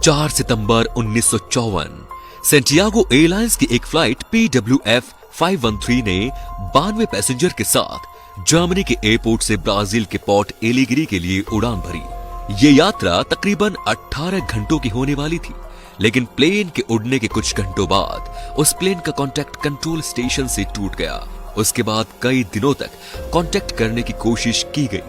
4 सितंबर 1954 Santiago airlines की एक flight PWF 513 ने 92 पैसेंजर के साथ जर्मनी के एयरपोर्ट से ब्राजील के पोर्ट एलिगरी के लिए उड़ान भरी। ये यात्रा तकरीबन 18 घंटों की होने वाली थी, लेकिन प्लेन के उड़ने के कुछ घंटों बाद उस प्लेन का कांटेक्ट कंट्रोल स्टेशन से टूट गया। उसके बाद कई दिनों तक कांटेक्ट करने की कोशिश की गई,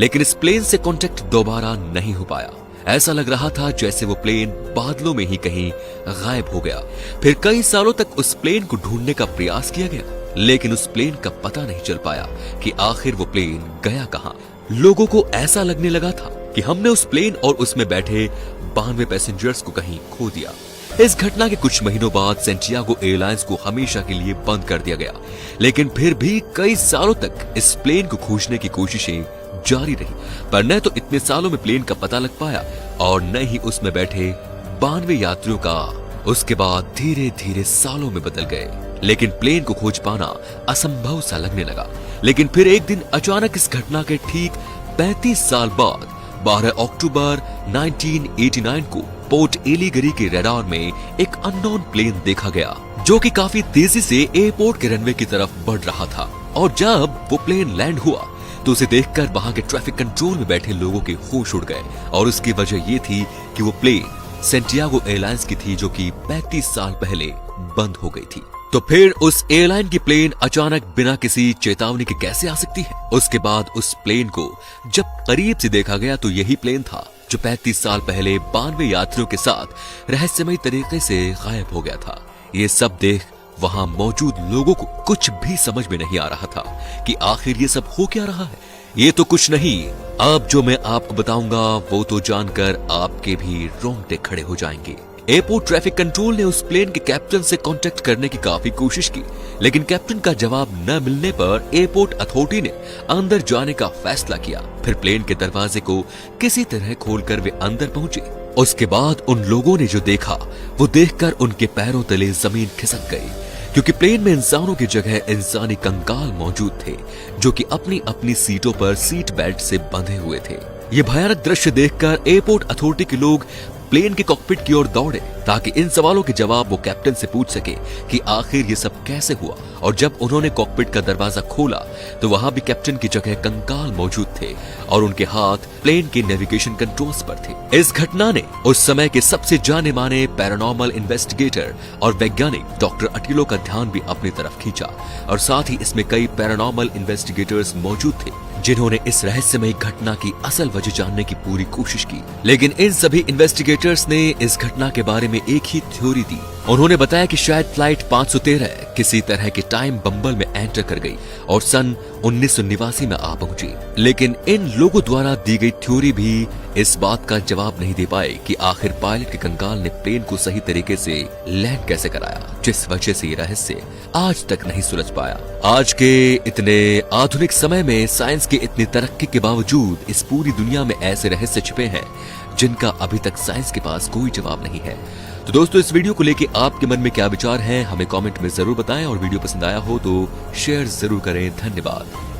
लेकिन इस प्लेन से कांटेक्ट दोबारा नहीं हो पाया। ऐसा लग रहा था जैसे वो प्लेन बादलों में ही कहीं गायब हो गया। फिर कई सालों तक उस प्लेन को ढूंढने का प्रयास किया गया, लेकिन उस प्लेन का पता नहीं चल पाया कि आखिर वो प्लेन गया कहां। लोगों को ऐसा लगने लगा था कि हमने उस प्लेन और उसमें बैठे 92 पैसेंजर्स को कहीं खो दिया। इस घटना के कुछ महीनों बाद सैंटियागो एयरलाइंस को हमेशा के लिए बंद कर दिया गया, लेकिन फिर भी कई सालों तक इस प्लेन को खोजने की कोशिशें जारी रही। पर न तो इतने सालों में प्लेन का पता लग पाया और न ही उसमें बैठे 92 यात्रियों का। उसके बाद धीरे धीरे सालों में बदल गए, लेकिन प्लेन को खोज पाना असंभव सा लगने लगा। लेकिन फिर एक दिन अचानक इस घटना के ठीक 35 साल बाद 12 अक्टूबर 1989 को पोर्ट एलिगरी के रडार में एक अननोन प्लेन देखा गया, जो कि काफी तेजी से एयरपोर्ट के रनवे की तरफ बढ़ रहा था। और जब वो प्लेन लैंड हुआ तो उसे देखकर वहां के ट्रैफिक कंट्रोल में बैठे लोगों के होश उड़ गए। और उसकी वजह ये थी कि वो प्लेन सैंटियागो एयरलाइंस की थी, जो कि 35 साल पहले बंद हो गई थी। तो फिर उस एयरलाइन की प्लेन अचानक बिना किसी चेतावनी के कैसे आ सकती है? उसके बाद उस प्लेन को जब करीब से देखा गया तो यही प्लेन था जो 35 साल पहले 92 यात्रियों के साथ रहस्यमयी तरीके से गायब हो गया था। ये सब देख वहां मौजूद लोगों को कुछ भी समझ में नहीं आ रहा था कि आखिर ये सब हो क्या रहा है। ये तो कुछ नहीं, अब जो मैं आपको बताऊंगा वो तो जानकर आपके भी रोंगटे खड़े हो जाएंगे। एयरपोर्ट ट्रैफिक कंट्रोल ने उस प्लेन के कैप्टन से कांटेक्ट करने की काफी कोशिश की, लेकिन कैप्टन का जवाब न मिलने पर एयरपोर्ट अथॉरिटी ने अंदर जाने का फैसला किया। फिर प्लेन के दरवाजे को किसी तरह खोलकर वे अंदर पहुंचे। उसके बाद उन लोगों ने जो देखा वो देखकर उनके पैरों तले जमीन खिसक गई, क्योंकि प्लेन में इंसानों की जगह इंसानी कंकाल मौजूद थे, जो कि अपनी अपनी सीटों पर सीट बेल्ट से बंधे हुए थे। ये भयानक दृश्य देखकर एयरपोर्ट अथॉरिटी के लोग प्लेन के कॉकपिट की ओर दौड़े ताकि इन सवालों के जवाब वो कैप्टन से पूछ सके कि आखिर ये सब कैसे हुआ। और जब उन्होंने कॉकपिट का दरवाजा खोला तो वहां भी कैप्टन की जगह कंकाल मौजूद थे और उनके हाथ प्लेन के नेविगेशन कंट्रोल्स पर थे। इस घटना ने उस समय के सबसे जाने माने पैरानॉर्मल इन्वेस्टिगेटर और वैज्ञानिक डॉक्टर अटिलो का ध्यान भी अपनी तरफ खींचा, और साथ ही इसमें कई पैरानॉर्मल इन्वेस्टिगेटर्स मौजूद थे जिन्होंने इस रहस्यमयी घटना की असल वजह जानने की पूरी कोशिश की। लेकिन इन सभी इन्वेस्टिगेटर्स ने इस घटना के बारे में एक ही थ्योरी दी। उन्होंने बताया कि शायद फ्लाइट 513 किसी तरह के टाइम बम्बल में एंटर कर गई और सन 1989 में आ पहुंची। लेकिन इन लोगों द्वारा दी गई थ्योरी भी इस बात का जवाब नहीं दे पाए कि आखिर पायलट के कंकाल ने प्लेन को सही तरीके से लैंड कैसे कराया, जिस वजह से ये रहस्य आज तक नहीं सुलझ पाया। आज के इतने आधुनिक समय में साइंस की इतनी तरक्की के बावजूद इस पूरी दुनिया में ऐसे रहस्य छिपे हैं जिनका अभी तक साइंस के पास कोई जवाब नहीं है। तो दोस्तों, इस वीडियो को लेके आपके मन में क्या विचार हैं हमें कमेंट में जरूर बताएं, और वीडियो पसंद आया हो तो शेयर जरूर करें। धन्यवाद।